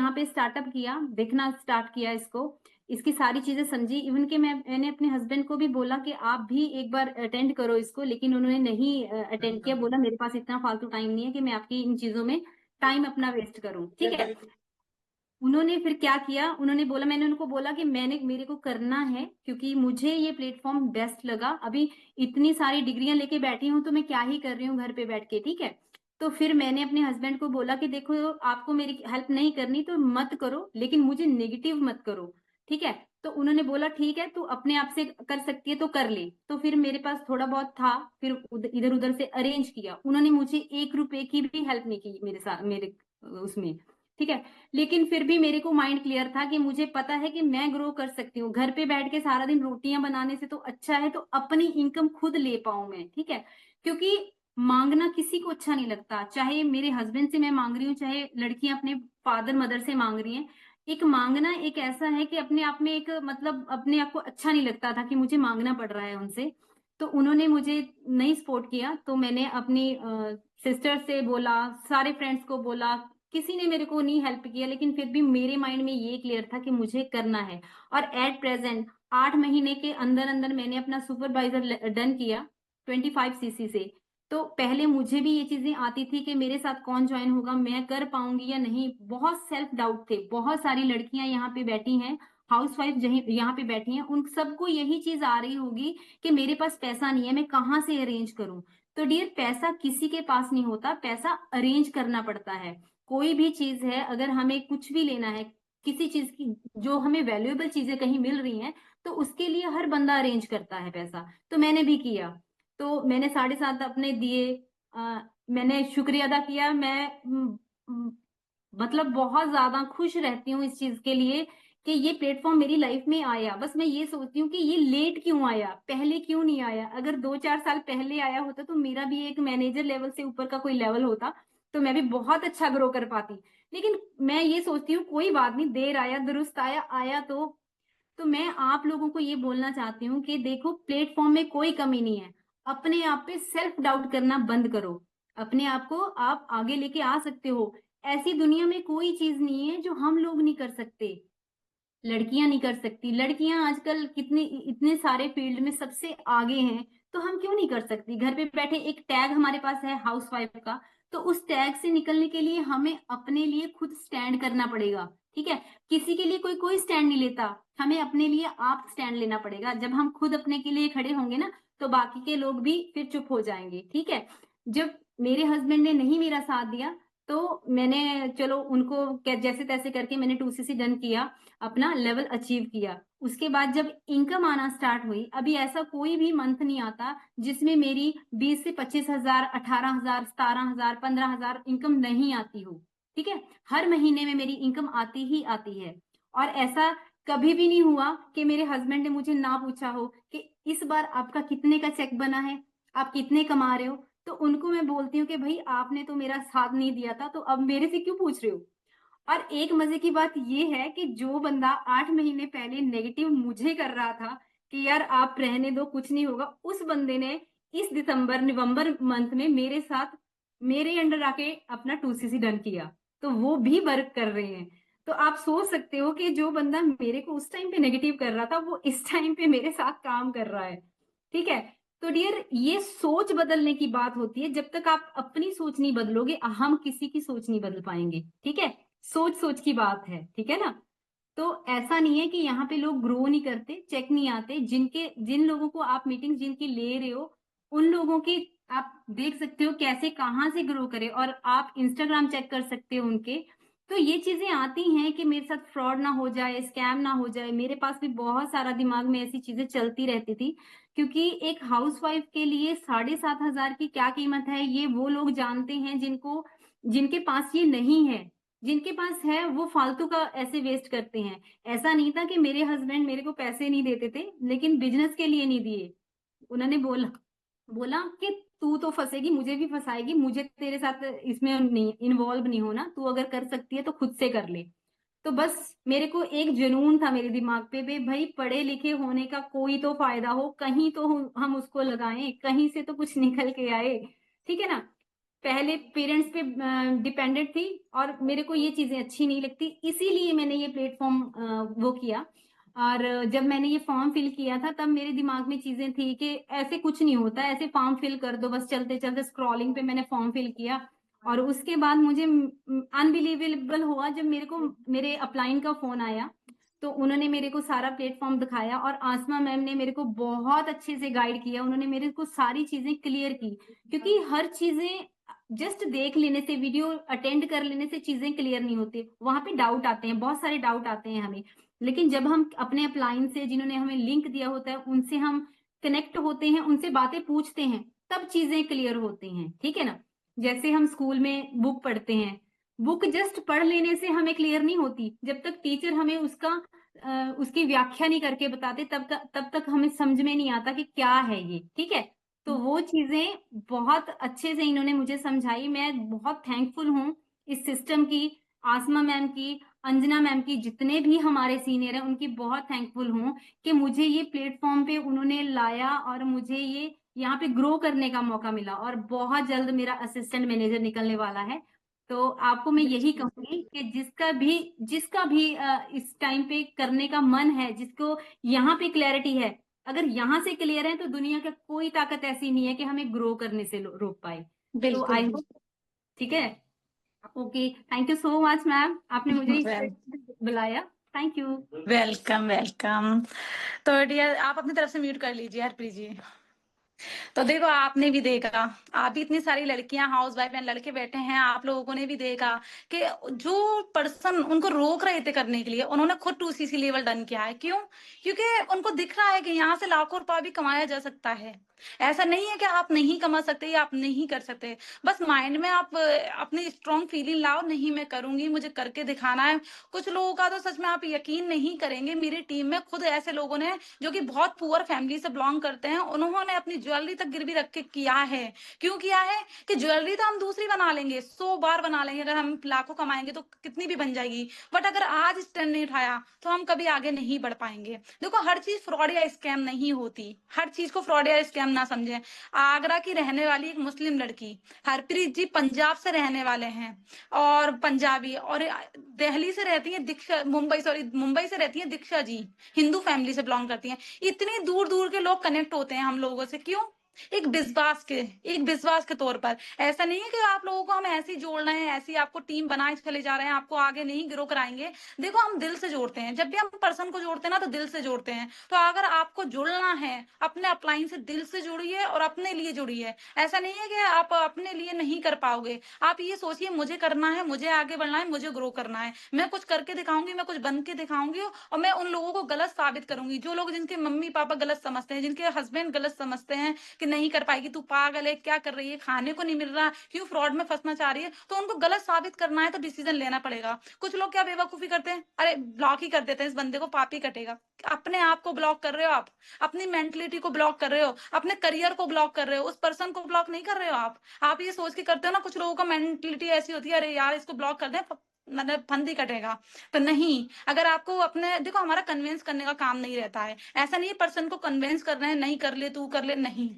यहाँ पे स्टार्टअप किया, देखना स्टार्ट किया इसको, इसकी सारी चीजें समझी। इवन कि मैंने अपने हस्बैंड को भी बोला कि आप भी एक बार अटेंड करो इसको, लेकिन उन्होंने नहीं अटेंड किया। बोला मेरे पास इतना फालतू टाइम नहीं है कि मैं आपकी इन चीजों में टाइम अपना वेस्ट करूं। ठीक है, उन्होंने फिर क्या किया, उन्होंने बोला, मैंने उनको बोला कि मेरे को करना है क्योंकि मुझे ये प्लेटफॉर्म बेस्ट लगा। अभी इतनी सारी डिग्रियां लेके बैठी हूँ तो मैं क्या ही कर रही हूँ घर पे बैठ के। ठीक है, तो फिर मैंने अपने हस्बैंड को बोला कि देखो आपको मेरी हेल्प नहीं करनी तो मत करो, लेकिन मुझे नेगेटिव मत करो। ठीक है, तो उन्होंने बोला ठीक है तू अपने आप से कर सकती है तो कर ले। तो फिर मेरे पास थोड़ा बहुत था, फिर इधर उधर से अरेंज किया। उन्होंने मुझे 1 रुपए की भी हेल्प नहीं की मेरे साथ, मेरे उसमें। ठीक है, लेकिन फिर भी मेरे को माइंड क्लियर था कि मुझे पता है कि मैं ग्रो कर सकती हूँ। घर पे बैठ के सारा दिन रोटियां बनाने से तो अच्छा है तो अपनी इनकम खुद ले पाऊं मैं। ठीक है, क्योंकि मांगना किसी को अच्छा नहीं लगता, चाहे मेरे हस्बैंड से मैं मांग रही हूँ, चाहे लड़कियां अपने फादर मदर से मांग रही हैं। एक मांगना एक ऐसा है कि अपने आप में एक मतलब अपने आप को अच्छा नहीं लगता था कि मुझे मांगना पड़ रहा है उनसे। तो उन्होंने मुझे नहीं सपोर्ट किया, तो मैंने अपनी सिस्टर से बोला, सारे फ्रेंड्स को बोला, किसी ने मेरे को नहीं हेल्प किया। लेकिन फिर भी मेरे माइंड में ये क्लियर था कि मुझे करना है। और एट प्रेजेंट 8 महीने के अंदर अंदर मैंने अपना सुपरवाइजर डन किया 25 सीसी से। तो पहले मुझे भी ये चीजें आती थी कि मेरे साथ कौन ज्वाइन होगा, मैं कर पाऊंगी या नहीं, बहुत सेल्फ डाउट थे। बहुत सारी लड़कियां यहाँ पे बैठी हैं, हाउसवाइफ यहाँ पे बैठी हैं, उन सबको यही चीज आ रही होगी कि मेरे पास पैसा नहीं है, मैं कहाँ से अरेंज करूं। तो डियर, पैसा किसी के पास नहीं होता, पैसा अरेंज करना पड़ता है। कोई भी चीज है, अगर हमें कुछ भी लेना है, किसी चीज की जो हमें वैल्यूएबल चीजें कहीं मिल रही हैं, तो उसके लिए हर बंदा अरेंज करता है पैसा। तो मैंने भी किया, तो मैंने 7.5 अपने दिए। मैंने शुक्रिया अदा किया। मैं मतलब बहुत ज्यादा खुश रहती हूँ इस चीज के लिए कि ये प्लेटफॉर्म मेरी लाइफ में आया। बस मैं ये सोचती हूँ कि ये लेट क्यों आया, पहले क्यों नहीं आया। अगर 2-4 साल पहले आया होता तो मेरा भी एक मैनेजर लेवल से ऊपर का कोई लेवल होता, तो मैं भी बहुत अच्छा ग्रो कर पाती। लेकिन मैं ये सोचती हूँ कोई बात नहीं, देर आया दुरुस्त आया, आया तो मैं आप लोगों को ये बोलना चाहती हूँ कि देखो, प्लेटफॉर्म में कोई कमी नहीं है। अपने आप पे सेल्फ डाउट करना बंद करो, अपने आप को आप आगे लेके आ सकते हो। ऐसी दुनिया में कोई चीज नहीं है जो हम लोग नहीं कर सकते, लड़कियां नहीं कर सकती। लड़कियां आजकल कितने इतने सारे फील्ड में सबसे आगे हैं, तो हम क्यों नहीं कर सकती। घर पे बैठे एक टैग हमारे पास है हाउसवाइफ का, तो उस टैग से निकलने के लिए हमें अपने लिए खुद स्टैंड करना पड़ेगा। ठीक है, किसी के लिए कोई कोई स्टैंड नहीं लेता, हमें अपने लिए आप स्टैंड लेना पड़ेगा। जब हम खुद अपने के लिए खड़े होंगे ना, तो बाकी के लोग भी फिर चुप हो जाएंगे। ठीक है, जब मेरे हस्बैंड ने नहीं मेरा साथ दिया, तो मैंने चलो उनको जैसे तैसे करके मैंने 2 सीसी डन किया, अपना लेवल अचीव किया। उसके बाद जब इनकम आना स्टार्ट हुई, अभी ऐसा कोई भी मंथ नहीं आता जिसमें मेरी 20 से 25 हजार, 18 हजार, 17 हजार, 15 हजार इनकम नहीं आती हो। ठीक है, हर महीने में मेरी इनकम आती ही आती है। और ऐसा कभी भी नहीं हुआ कि मेरे हस्बैंड ने मुझे ना पूछा हो कि इस बार आपका कितने का चेक बना है, आप कितने कमा रहे हो। तो उनको मैं बोलती हूँ कि भाई आपने तो मेरा साथ नहीं दिया था, तो अब मेरे से क्यों पूछ रहे हो। और एक मजे की बात ये है कि जो बंदा 8 महीने पहले नेगेटिव मुझे कर रहा था कि यार आप रहने दो कुछ नहीं होगा, उस बंदे ने इस दिसंबर नवंबर मंथ में मेरे साथ मेरे अंडर आके अपना 2 सीसी डन किया। तो वो भी वर्क कर रहे हैं। तो आप सोच सकते हो कि जो बंदा मेरे को उस टाइम पे नेगेटिव कर रहा था, वो इस टाइम पे मेरे साथ काम कर रहा है। ठीक है, तो डियर, ये सोच बदलने की बात होती है। जब तक आप अपनी सोच नहीं बदलोगे, हम किसी की सोच नहीं बदल पाएंगे। ठीक है, सोच सोच की बात है। ठीक है ना, तो ऐसा नहीं है कि यहाँ पे लोग ग्रो नहीं करते, चेक नहीं आते। जिन लोगों को आप मीटिंग जिनकी ले रहे हो, उन लोगों की आप देख सकते हो कैसे कहाँ से ग्रो करे, और आप इंस्टाग्राम चेक कर सकते हो उनके। तो ये चीजें आती हैं कि मेरे साथ फ्रॉड ना हो जाए, स्कैम ना हो जाए। मेरे पास भी बहुत सारा दिमाग में ऐसी चीजें चलती रहती थी, क्योंकि एक हाउसवाइफ के लिए 7,500 की क्या कीमत है, ये वो लोग जानते हैं जिनके पास ये नहीं है। जिनके पास है वो फालतू का ऐसे वेस्ट करते हैं। ऐसा नहीं था कि मेरे हस्बैंड मेरे को पैसे नहीं देते थे, लेकिन बिजनेस के लिए नहीं दिए। उन्होंने बोला बोला कि तू तो फंसेगी, मुझे भी फंसाएगी, मुझे तेरे साथ इसमें नहीं इन्वॉल्व नहीं होना, तू अगर कर सकती है तो खुद से कर ले। तो बस मेरे को एक जुनून था मेरे दिमाग पे, भाई पढ़े लिखे होने का कोई तो फायदा हो, कहीं तो हम उसको लगाएं, कहीं से तो कुछ निकल के आए। ठीक है ना, पहले पेरेंट्स पे डिपेंडेंट थी और मेरे को ये चीजें अच्छी नहीं लगती, इसीलिए मैंने ये प्लेटफॉर्म वो किया। और जब मैंने ये फॉर्म फिल किया था तब मेरे दिमाग में चीजें थी कि ऐसे कुछ नहीं होता, ऐसे फॉर्म फिल कर दो बस, चलते चलते स्क्रॉलिंग पे मैंने फॉर्म फिल किया। और उसके बाद मुझे अनबिलीवेबल हुआ जब मेरे को मेरे अपलाइन का फोन आया, तो उन्होंने मेरे को सारा प्लेटफॉर्म दिखाया और आसमा मैम ने मेरे को बहुत अच्छे से गाइड किया, उन्होंने मेरे को सारी चीजें क्लियर की। क्योंकि हर चीजें जस्ट देख लेने से, वीडियो अटेंड कर लेने से चीजें क्लियर नहीं होती, वहां पे डाउट आते हैं, बहुत सारे डाउट आते हैं हमें। लेकिन जब हम अपने अपलाइन से, जिन्होंने हमें लिंक दिया होता है, उनसे हम कनेक्ट होते हैं, उनसे बातें पूछते हैं, तब चीजें क्लियर होती हैं, ठीक है ना। जैसे हम स्कूल में बुक पढ़ते हैं, बुक जस्ट पढ़ लेने से हमें क्लियर नहीं होती, जब तक टीचर हमें उसकी व्याख्या नहीं करके बताते तब तक हमें समझ में नहीं आता कि क्या है ये, ठीक है। तो वो चीजें बहुत अच्छे से इन्होंने मुझे समझाई, मैं बहुत थैंकफुल हूँ इस सिस्टम की, आसमा मैम की, अंजना मैम की, जितने भी हमारे सीनियर हैं उनकी बहुत थैंकफुल हूँ कि मुझे ये प्लेटफॉर्म पे उन्होंने लाया और मुझे ये यहाँ पे ग्रो करने का मौका मिला। और बहुत जल्द मेरा असिस्टेंट मैनेजर निकलने वाला है। तो आपको मैं यही कहूंगी कि जिसका भी इस टाइम पे करने का मन है, जिसको यहाँ पे क्लैरिटी है, अगर यहाँ से क्लियर है तो दुनिया का कोई ताकत ऐसी नहीं है कि हमें ग्रो करने से रोक पाए। तो बिल्कुल। आई होप, ठीक है। Okay, thank you so much ma'am, आपने मुझे इस वेल बुलाया। Thank you. Welcome welcome. तो डियर आप अपनी तरफ से म्यूट कर लीजिए हरप्रीत जी। तो देखो आपने भी देखा, आप भी इतनी सारी लड़कियां हाउस वाइफ हैं, लड़के बैठे हैं, आप लोगों ने भी देखा कि जो पर्सन उनको रोक रहे थे करने के लिए, उन्होंने खुद 2cc लेवल डन किया है। क्यों? क्योंकि उनको दिख रहा है कि यहाँ से लाखों रुपया भी कमाया जा सकता है। ऐसा नहीं है कि आप नहीं कमा सकते या आप नहीं कर सकते। बस माइंड में आप अपनी स्ट्रॉन्ग फीलिंग लाओ, नहीं मैं करूंगी, मुझे करके दिखाना है। कुछ लोगों का तो सच में आप यकीन नहीं करेंगे, मेरी टीम में खुद ऐसे लोगों ने जो कि बहुत पुअर फैमिली से बिलोंग करते हैं, उन्होंने अपनी ज्वेलरी तक गिरवी रख के किया है। क्यों किया है? कि ज्वेलरी तो हम दूसरी बना लेंगे, 100 बार बना लेंगे, अगर हम लाखों कमाएंगे तो कितनी भी बन जाएगी, बट अगर आज स्टैंड नहीं उठाया तो हम कभी आगे नहीं बढ़ पाएंगे। देखो हर चीज फ्रॉड या स्कैम नहीं होती, हर चीज को फ्रॉड या स्कैम ना समझें। आगरा की रहने वाली एक मुस्लिम लड़की हरप्रीत जी पंजाब से रहने वाले हैं, और पंजाबी, और दिल्ली से रहती है दीक्षा, मुंबई से रहती है दीक्षा जी, हिंदू फैमिली से बिलोंग करती हैं। इतनी दूर दूर के लोग कनेक्ट होते हैं हम लोगों से, क्यों? एक विश्वास के तौर पर। ऐसा नहीं है कि आप लोगों को हम ऐसे ही जोड़ रहे हैं, ऐसी आपको टीम बनाए चले जा रहे हैं, आपको आगे नहीं ग्रो कराएंगे। देखो हम दिल से जोड़ते हैं, जब भी हम पर्सन को जोड़ते हैं ना तो दिल से जोड़ते हैं। तो अगर आपको जुड़ना है अपने अपलाइन से, दिल से जुड़िए और अपने लिए जुड़िए। ऐसा नहीं है कि आप अपने लिए नहीं कर पाओगे। आप ये सोचिए मुझे करना है, मुझे आगे बढ़ना है, मुझे ग्रो करना है, मैं कुछ करके दिखाऊंगी, मैं कुछ बन के दिखाऊंगी, और मैं उन लोगों को गलत साबित करूंगी, जो लोग जिनके मम्मी पापा गलत समझते हैं, जिनके हस्बैंड गलत समझते हैं कि नहीं कर पाएगी, तू पागल है, क्या कर रही है, खाने को नहीं मिल रहा, क्यों फ्रॉड में फंसना चाह रही है, तो उनको गलत साबित करना है तो डिसीजन लेना पड़ेगा। कुछ लोग क्या बेवकूफी करते हैं, अरे ब्लॉक ही कर देते हैं, इस बंदे को पाप ही कटेगा। अपने आप को ब्लॉक कर रहे हो आप, अपनी मेंटलिटी को ब्लॉक कर रहे हो, अपने करियर को ब्लॉक कर रहे हो, उस पर्सन को ब्लॉक नहीं कर रहे हो आप ये सोच के करते हो ना, कुछ लोगों का मेंटलिटी ऐसी होती है, अरे यार इसको ब्लॉक कर दे, मतलब फंदी कटेगा। तो नहीं, अगर आपको अपने, देखो हमारा कन्विंस करने का काम नहीं रहता है, ऐसा नहीं है पर्सन को कन्विंस कर रहे हैं नहीं कर ले तू कर ले, नहीं।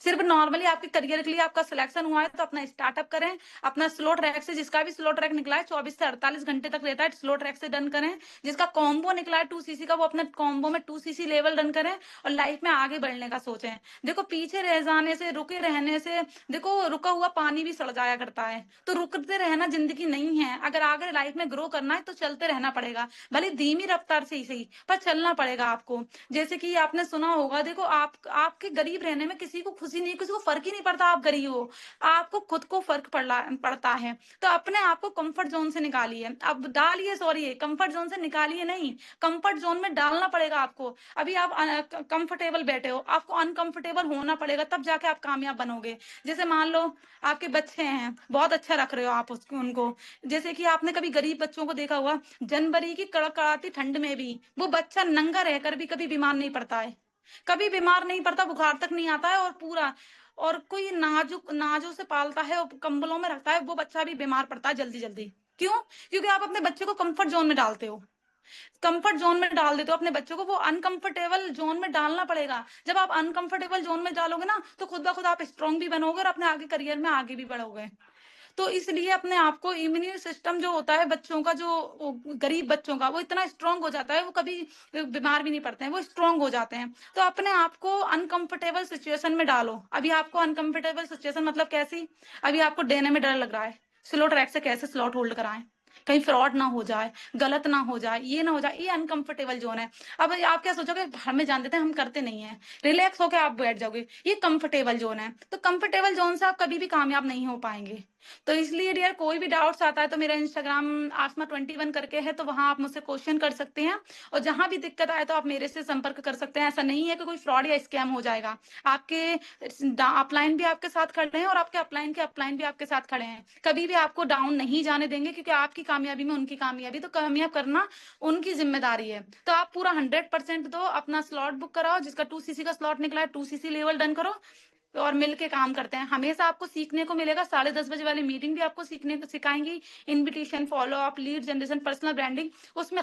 सिर्फ नॉर्मली आपके करियर के लिए आपका सिलेक्शन हुआ है तो अपना स्टार्टअप करें, अपना स्लो ट्रैक से, जिसका भी स्लो ट्रैक निकला है 24 से 48 घंटे तक रहता है, स्लो ट्रैक से डन करें। जिसका कॉम्बो निकला है 2cc का, वो अपने कॉम्बो में 2cc लेवल डन करें और लाइफ में आगे बढ़ने का सोचें। देखो पीछे रह जाने से, रुके रहने से, देखो रुका हुआ पानी भी सड़ जाया करता है, तो रुकते रहना जिंदगी नहीं है। अगर आगे लाइफ में ग्रो करना है तो चलते रहना पड़ेगा, भले धीमी रफ्तार से ही सही, पर चलना पड़ेगा आपको। जैसे कि आपने सुना होगा, देखो आपके गरीब रहने में किसी को खुशी नहीं, किसी को फर्क ही नहीं पड़ता आप गरीब हो, आपको खुद को फर्क पड़ता है। तो अपने आप को कंफर्ट जोन से निकालिए, अब डालिए, सॉरी कंफर्ट जोन से निकालिए नहीं, कंफर्ट जोन में डालना पड़ेगा आपको। अभी आप कंफर्टेबल बैठे हो, आपको अनकंफर्टेबल होना पड़ेगा, तब जाके आप कामयाब बनोगे। जैसे मान लो आपके बच्चे हैं, बहुत अच्छा रख रहे हो आप उसको, उनको, जैसे कि आपने कभी गरीब बच्चों को देखा हुआ, जनवरी की कड़कड़ाती ठंड में भी वो बच्चा नंगा रहकर भी कभी बीमार नहीं पड़ता है, कभी बीमार नहीं पड़ता, बुखार तक नहीं आता है, और पूरा, और कोई नाजुक नाजों से पालता है और कंबलों में रखता है, वो बच्चा भी बीमार पड़ता है जल्दी जल्दी। क्यों? क्योंकि आप अपने बच्चे को कंफर्ट जोन में डालते हो। कंफर्ट जोन में डाल देते हो अपने बच्चों को, वो अनकंफर्टेबल जोन में डालना पड़ेगा। जब आप अनकंफर्टेबल जोन में डालोगे ना, तो खुद ब खुद आप स्ट्रांग भी बनोगे और अपने आगे करियर में आगे भी बढ़ोगे। तो इसलिए अपने आप को, इम्यून सिस्टम जो होता है बच्चों का, जो गरीब बच्चों का, वो इतना स्ट्रांग हो जाता है, वो कभी बीमार भी नहीं पड़ते हैं, वो स्ट्रांग हो जाते हैं। तो अपने आप को अनकंफर्टेबल सिचुएशन में डालो। अभी आपको अनकंफर्टेबल सिचुएशन मतलब कैसी? अभी आपको देने में डर लग रहा है, स्लो ट्रैक से कैसे स्लॉट होल्ड कराएं, कहीं फ्रॉड ना हो जाए, गलत ना हो जाए, ये ना हो जाए, ये अनकंफर्टेबल जोन है। अब आप क्या सोचोगे, हमें जान देते हैं, हम करते नहीं है, रिलैक्स होकर आप बैठ जाओगे, ये कंफर्टेबल जोन है। तो कंफर्टेबल जोन से आप कभी भी कामयाब नहीं हो पाएंगे। तो इसलिए डियर, कोई भी डाउट्स आता है तो मेरा इंस्टाग्राम आसमा21 करके है, तो वहां आप मुझसे क्वेश्चन कर सकते हैं। और जहां भी दिक्कत आए तो आप मेरे से संपर्क कर सकते हैं। ऐसा नहीं है कि कोई फ्रॉड या स्कैम हो जाएगा। आपके अपलाइन भी आपके साथ खड़े हैं और आपके अपलाइन के अपलाइन भी आपके साथ खड़े हैं। कभी भी आपको डाउन नहीं जाने देंगे, क्योंकि आपकी कामयाबी में उनकी कामयाबी, तो कामयाब करना उनकी जिम्मेदारी है। तो आप पूरा 100% दो, अपना स्लॉट बुक कराओ, जिसका 2cc का स्लॉट निकला है 2cc लेवल डन करो, और मिलके काम करते हैं। हमेशा आपको सीखने को मिलेगा। 10:30 बजे वाली मीटिंग भी आपको सीखने को सिखाएंगी, invitation, follow up, lead generation, personal branding, उसमें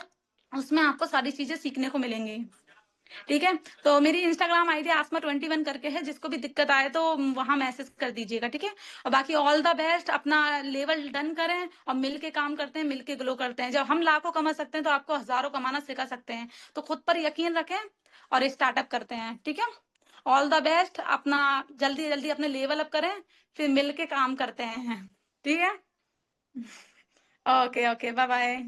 उसमें आपको सारी चीजें सीखने को मिलेंगी। ठीक है, तो मेरी इंस्टाग्राम आईडी आसमा21 करके है, जिसको भी दिक्कत आए तो वहां मैसेज कर दीजिएगा। ठीक है, और बाकी ऑल द बेस्ट, अपना लेवल डन करें और मिलके काम करते हैं, मिलके ग्लो करते हैं। जब हम लाखों कमा सकते हैं तो आपको हजारों कमाना सिखा सकते हैं। तो खुद पर यकीन रखें और स्टार्टअप करते हैं। ठीक है, ऑल द बेस्ट, अपना जल्दी जल्दी अपने लेवल अप करें, फिर मिलके काम करते हैं। ठीक है, ओके ओके, बाय बाय।